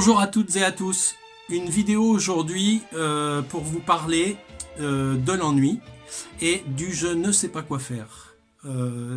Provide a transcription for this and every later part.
Bonjour à toutes et à tous. Une vidéo aujourd'hui pour vous parler de l'ennui et du je ne sais pas quoi faire.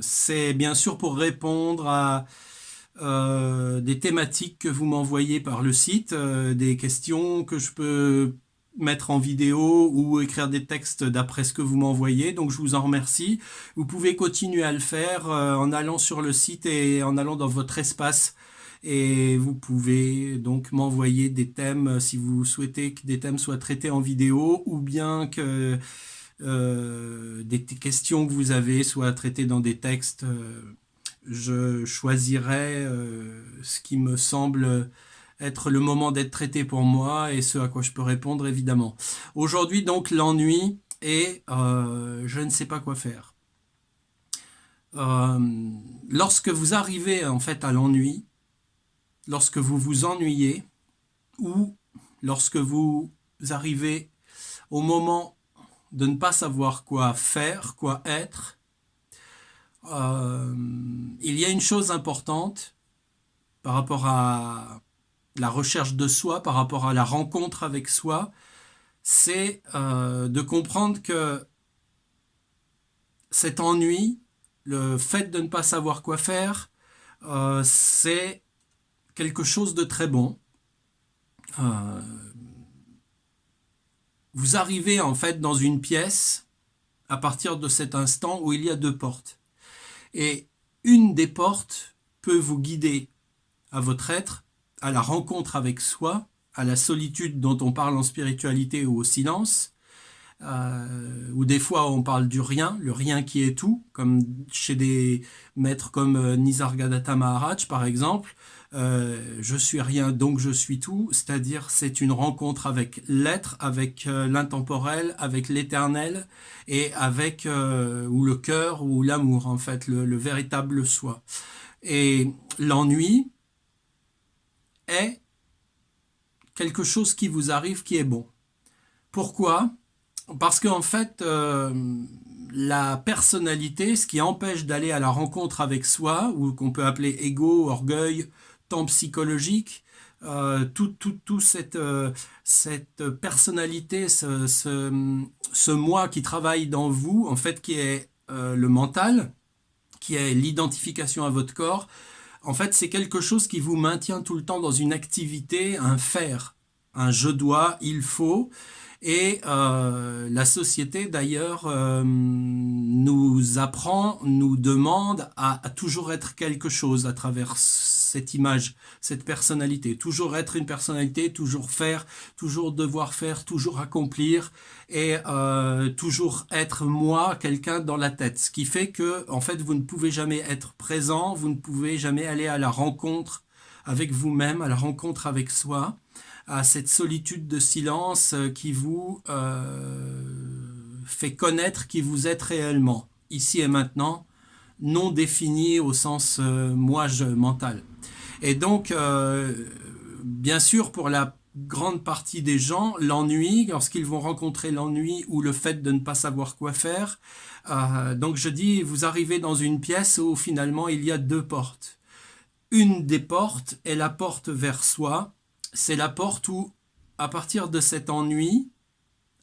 C'est bien sûr pour répondre à des thématiques que vous m'envoyez par le site, des questions que je peux mettre en vidéo ou écrire des textes d'après ce que vous m'envoyez. Donc je vous en remercie. Vous pouvez continuer à le faire en allant sur le site et en allant dans votre espace. Et vous pouvez donc m'envoyer des thèmes si vous souhaitez que des thèmes soient traités en vidéo ou bien que des questions que vous avez soient traitées dans des textes. Je choisirai ce qui me semble être le moment d'être traité pour moi et ce à quoi je peux répondre évidemment. Aujourd'hui donc l'ennui et je ne sais pas quoi faire. Lorsque vous arrivez en fait à l'ennui, lorsque vous vous ennuyez ou lorsque vous arrivez au moment de ne pas savoir quoi faire, quoi être, il y a une chose importante par rapport à la recherche de soi, par rapport à la rencontre avec soi, c'est de comprendre que cet ennui, le fait de ne pas savoir quoi faire, c'est quelque chose de très bon. Vous arrivez en fait dans une pièce à partir de cet instant où il y a deux portes. Et une des portes peut vous guider à votre être, à la rencontre avec soi, à la solitude dont on parle en spiritualité ou au silence, où des fois on parle du rien, le rien qui est tout, comme chez des maîtres comme Nisargadatta Maharaj par exemple. Je suis rien donc je suis tout, c'est-à-dire c'est une rencontre avec l'être, avec l'intemporel, avec l'éternel et avec ou le cœur ou l'amour en fait, le véritable soi. Et l'ennui est quelque chose qui vous arrive qui est bon. Pourquoi ? Parce qu'en fait, la personnalité, ce qui empêche d'aller à la rencontre avec soi, ou qu'on peut appeler ego, orgueil, temps psychologique, tout cette personnalité, ce moi qui travaille dans vous, en fait, qui est le mental, qui est l'identification à votre corps, en fait, c'est quelque chose qui vous maintient tout le temps dans une activité, un faire, un je dois, il faut. Et la société, d'ailleurs, nous apprend, nous demande à toujours être quelque chose à travers cette image, cette personnalité. Toujours être une personnalité, toujours faire, toujours devoir faire, toujours accomplir et toujours être moi, quelqu'un dans la tête. Ce qui fait que, en fait, vous ne pouvez jamais être présent, vous ne pouvez jamais aller à la rencontre avec vous-même, à la rencontre avec soi, à cette solitude de silence qui vous fait connaître qui vous êtes réellement, ici et maintenant, non défini au sens moi-je mental. Et donc, bien sûr, pour la grande partie des gens, l'ennui, lorsqu'ils vont rencontrer l'ennui ou le fait de ne pas savoir quoi faire, donc je dis, vous arrivez dans une pièce où finalement il y a deux portes. Une des portes est la porte vers soi, c'est la porte où, à partir de cet ennui,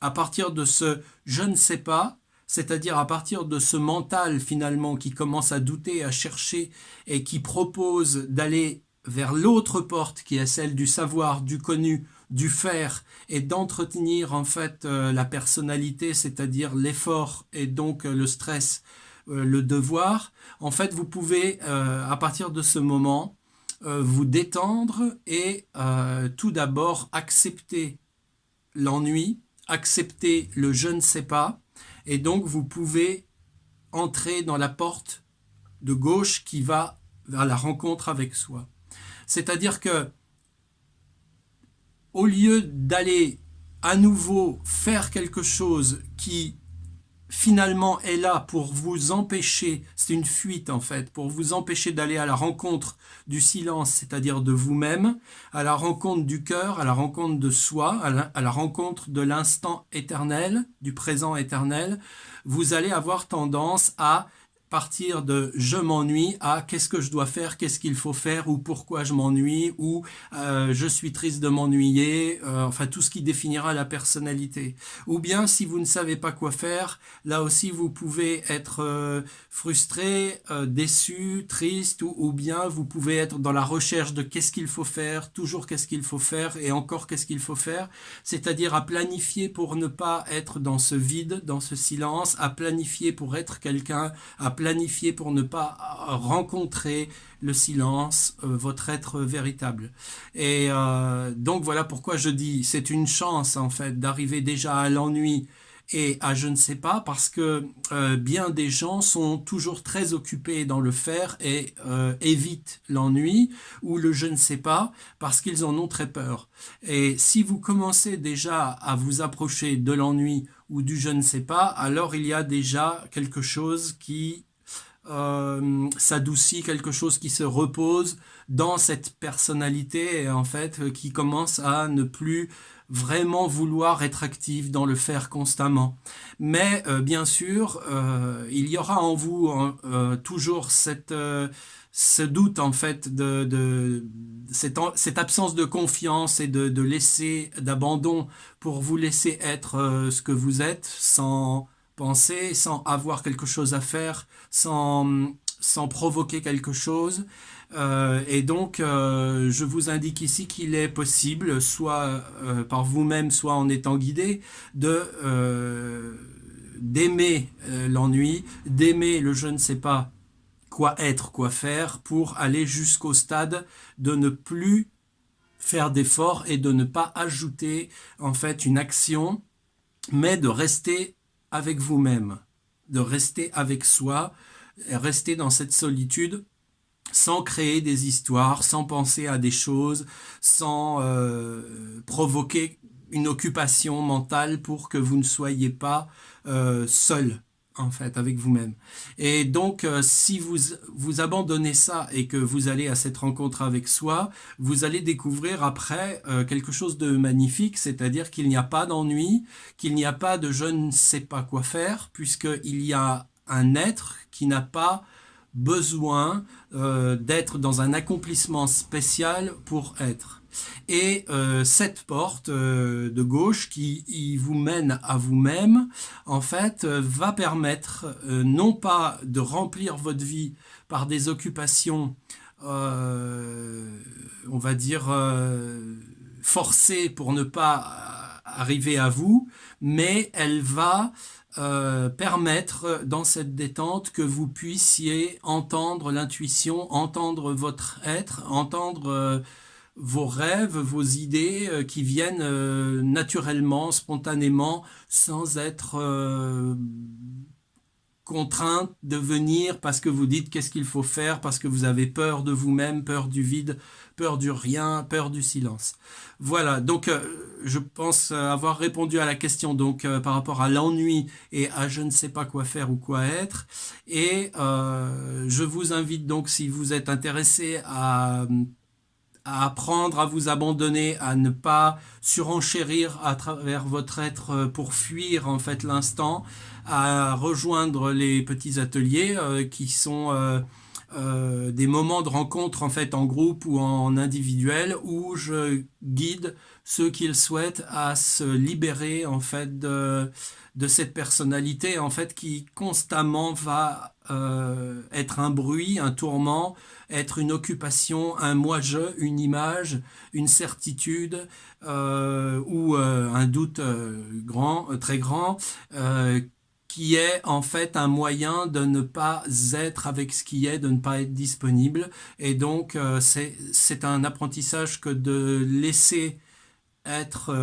à partir de ce je ne sais pas, c'est-à-dire à partir de ce mental finalement qui commence à douter, à chercher et qui propose d'aller vers l'autre porte qui est celle du savoir, du connu, du faire et d'entretenir en fait la personnalité, c'est-à-dire l'effort et donc le stress, le devoir, en fait vous pouvez à partir de ce moment vous détendre et tout d'abord accepter l'ennui, accepter le je ne sais pas, et donc vous pouvez entrer dans la porte de gauche qui va vers la rencontre avec soi. C'est-à-dire que au lieu d'aller à nouveau faire quelque chose qui finalement est là pour vous empêcher, c'est une fuite en fait, pour vous empêcher d'aller à la rencontre du silence, c'est-à-dire de vous-même, à la rencontre du cœur, à la rencontre de soi, à la rencontre de l'instant éternel, du présent éternel, vous allez avoir tendance à partir de je m'ennuie à qu'est-ce que je dois faire, qu'est-ce qu'il faut faire ou pourquoi je m'ennuie ou je suis triste de m'ennuyer, enfin tout ce qui définira la personnalité. Ou bien si vous ne savez pas quoi faire, là aussi vous pouvez être frustré, déçu, triste ou bien vous pouvez être dans la recherche de qu'est-ce qu'il faut faire, toujours qu'est-ce qu'il faut faire et encore qu'est-ce qu'il faut faire, c'est-à-dire à planifier pour ne pas être dans ce vide, dans ce silence, à planifier pour être quelqu'un, à planifier pour ne pas rencontrer le silence, votre être véritable. Et donc voilà pourquoi je dis c'est une chance en fait d'arriver déjà à l'ennui et à je ne sais pas parce que bien des gens sont toujours très occupés dans le faire et évitent l'ennui ou le je ne sais pas parce qu'ils en ont très peur. Et si vous commencez déjà à vous approcher de l'ennui ou du je ne sais pas, alors il y a déjà quelque chose qui s'adoucit, quelque chose qui se repose dans cette personnalité et en fait qui commence à ne plus vraiment vouloir être actif dans le faire constamment. Mais bien sûr, il y aura en vous toujours ce doute en fait cette absence de confiance et de laisser d'abandon pour vous laisser être ce que vous êtes sans penser, sans avoir quelque chose à faire, sans provoquer quelque chose. Et donc, je vous indique ici qu'il est possible, soit par vous-même, soit en étant guidé, d'aimer l'ennui, d'aimer le je ne sais pas quoi être, quoi faire, pour aller jusqu'au stade de ne plus faire d'efforts et de ne pas ajouter en fait une action, mais de rester avec vous-même, de rester avec soi, rester dans cette solitude sans créer des histoires, sans penser à des choses, sans provoquer une occupation mentale pour que vous ne soyez pas seul en fait avec vous-même. Et donc si vous abandonnez ça et que vous allez à cette rencontre avec soi, vous allez découvrir après quelque chose de magnifique, c'est-à-dire qu'il n'y a pas d'ennui, qu'il n'y a pas de je ne sais pas quoi faire, puisqu'il y a un être qui n'a pas besoin d'être dans un accomplissement spécial pour être. Et cette porte de gauche qui vous mène à vous-même, en fait, va permettre non pas de remplir votre vie par des occupations, on va dire, forcées pour ne pas arriver à vous, mais elle va permettre dans cette détente que vous puissiez entendre l'intuition, entendre votre être, entendre vos rêves, vos idées qui viennent naturellement, spontanément, sans être contrainte de venir parce que vous dites qu'est-ce qu'il faut faire, parce que vous avez peur de vous-même, peur du vide, peur du rien, peur du silence. Voilà, donc je pense avoir répondu à la question donc par rapport à l'ennui et à je ne sais pas quoi faire ou quoi être. Et je vous invite donc, si vous êtes intéressé à apprendre à vous abandonner, à ne pas surenchérir à travers votre être pour fuir en fait l'instant, à rejoindre les petits ateliers qui sont des moments de rencontre en fait en groupe ou en individuel où je guide ceux qui le souhaitent à se libérer en fait de cette personnalité en fait qui constamment va être un bruit, un tourment, être une occupation, un moi-je, une image, une certitude ou un doute très grand qui est en fait un moyen de ne pas être avec ce qui est, de ne pas être disponible. Et donc, c'est un apprentissage que de laisser être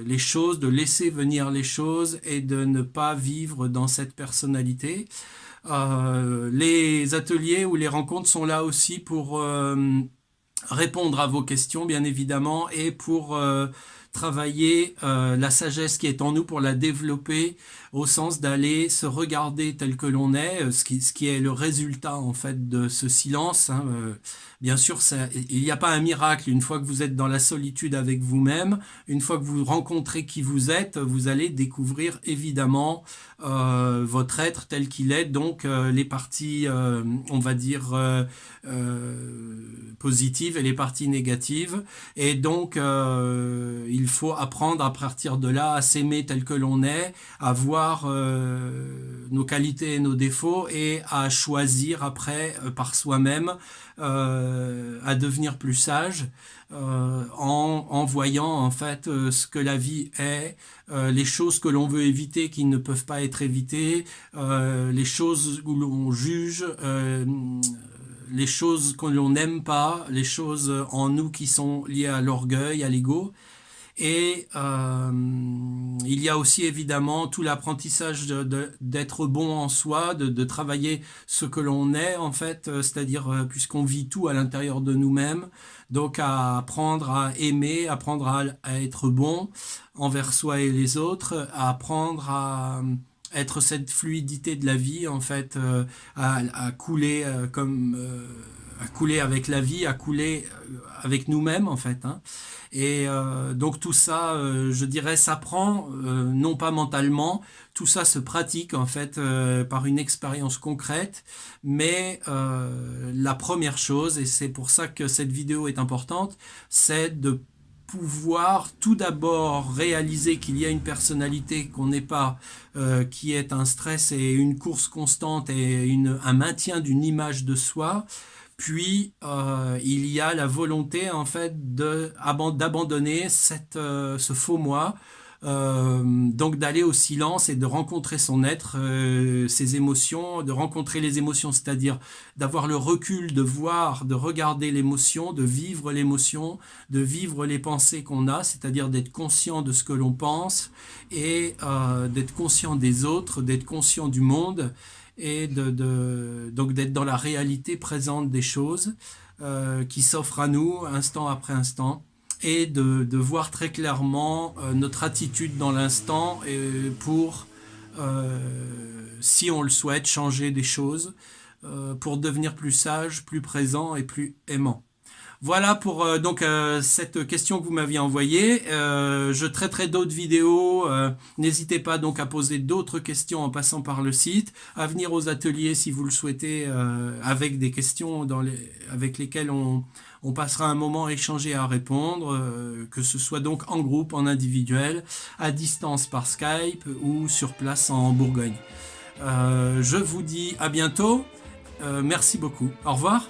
les choses, de laisser venir les choses et de ne pas vivre dans cette personnalité. Les ateliers ou les rencontres sont là aussi pour répondre à vos questions, bien évidemment, et pour travailler la sagesse qui est en nous pour la développer au sens d'aller se regarder tel que l'on est, ce qui est le résultat en fait de ce silence. Hein. Bien sûr, il n'y a pas un miracle. Une fois que vous êtes dans la solitude avec vous-même, une fois que vous rencontrez qui vous êtes, vous allez découvrir évidemment votre être tel qu'il est. Donc les parties, on va dire, positives et les parties négatives. Et donc il faut apprendre à partir de là à s'aimer tel que l'on est, à voir nos qualités et nos défauts et à choisir après par soi-même à devenir plus sage en voyant en fait ce que la vie est, les choses que l'on veut éviter qui ne peuvent pas être évitées, les choses où l'on juge, les choses que l'on n'aime pas, les choses en nous qui sont liées à l'orgueil, à l'ego. Et il y a aussi évidemment tout l'apprentissage d'être bon en soi, de travailler ce que l'on est en fait, c'est-à-dire puisqu'on vit tout à l'intérieur de nous-mêmes, donc à apprendre à aimer, apprendre à être bon envers soi et les autres, à apprendre à être cette fluidité de la vie en fait, à couler à couler avec la vie, à couler avec nous-mêmes en fait. Hein. Et donc tout ça, je dirais, s'apprend, non pas mentalement, tout ça se pratique en fait par une expérience concrète, mais la première chose, et c'est pour ça que cette vidéo est importante, c'est de pouvoir tout d'abord réaliser qu'il y a une personnalité qu'on n'est pas, qui est un stress et une course constante et un maintien d'une image de soi. Puis il y a la volonté en fait d'abandonner ce faux moi, donc d'aller au silence et de rencontrer son être, ses émotions, de rencontrer les émotions, c'est-à-dire d'avoir le recul, de voir, de regarder l'émotion, de vivre l'émotion, de vivre les pensées qu'on a, c'est-à-dire d'être conscient de ce que l'on pense et d'être conscient des autres, d'être conscient du monde et donc d'être dans la réalité présente des choses qui s'offrent à nous instant après instant et de voir très clairement notre attitude dans l'instant pour, si on le souhaite, changer des choses pour devenir plus sage, plus présent et plus aimant. Voilà pour cette question que vous m'aviez envoyée. Je traiterai d'autres vidéos. N'hésitez pas donc à poser d'autres questions en passant par le site, à venir aux ateliers si vous le souhaitez, avec des questions avec lesquelles on passera un moment à échanger et à répondre, que ce soit donc en groupe, en individuel, à distance par Skype ou sur place en Bourgogne. Je vous dis à bientôt. Merci beaucoup. Au revoir.